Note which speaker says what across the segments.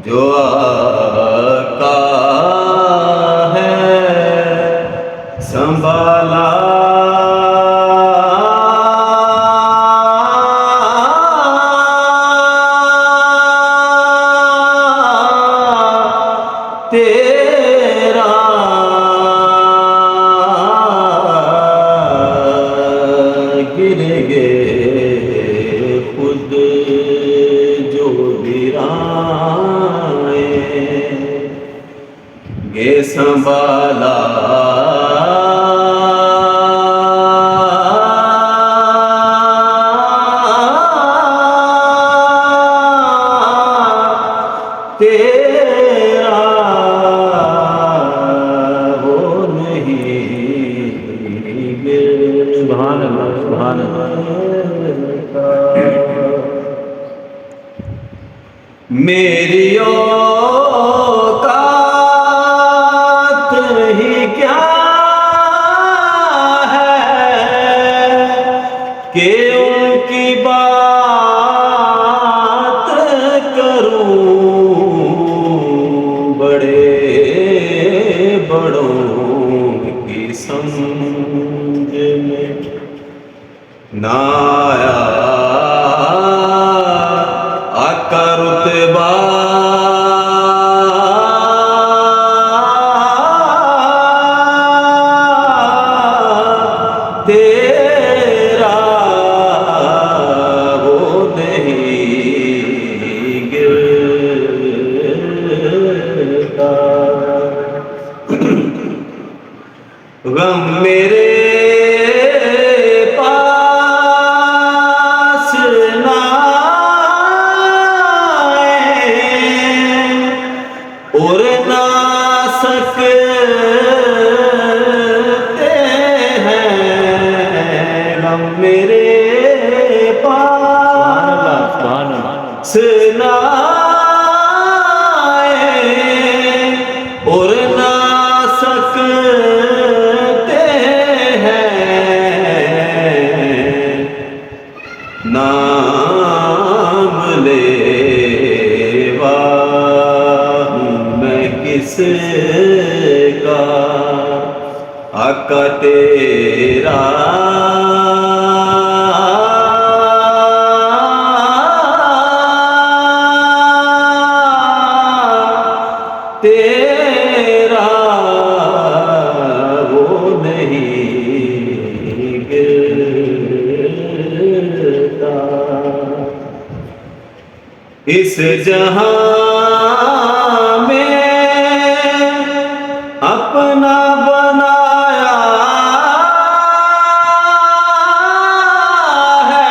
Speaker 1: جو آقا ہے سنبھالا تیرا گر گے خود جو گے سنبھالا تیرا وہ نہیں
Speaker 2: سبحان اللہ سبحان اللہ
Speaker 1: میری اوقات ہی کیا ہے کہ ان کی بات کروں بڑے بڑوں کی سمجھ میں نہ آیا آقا رتبہ تیرا وہ نہیں گرتا غم میرے اور نہ سکتے ہیں غم میرے پاس نہ آئے اور نہ سکتے ہیں نام لیوا کس کا آقا تیرا تیرا وہ نہیں گرتا اس جہاں اپنا بنایا ہے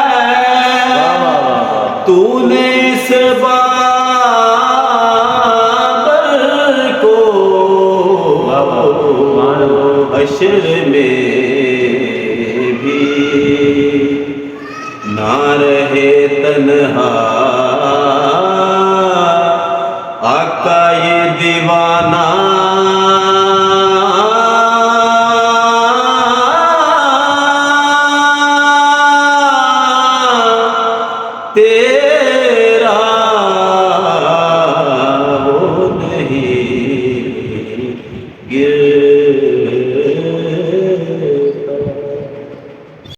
Speaker 1: تو نے اس بابر کو حشر میں بھی نہ رہے تنہا آقا یہ دیوانہ تیرا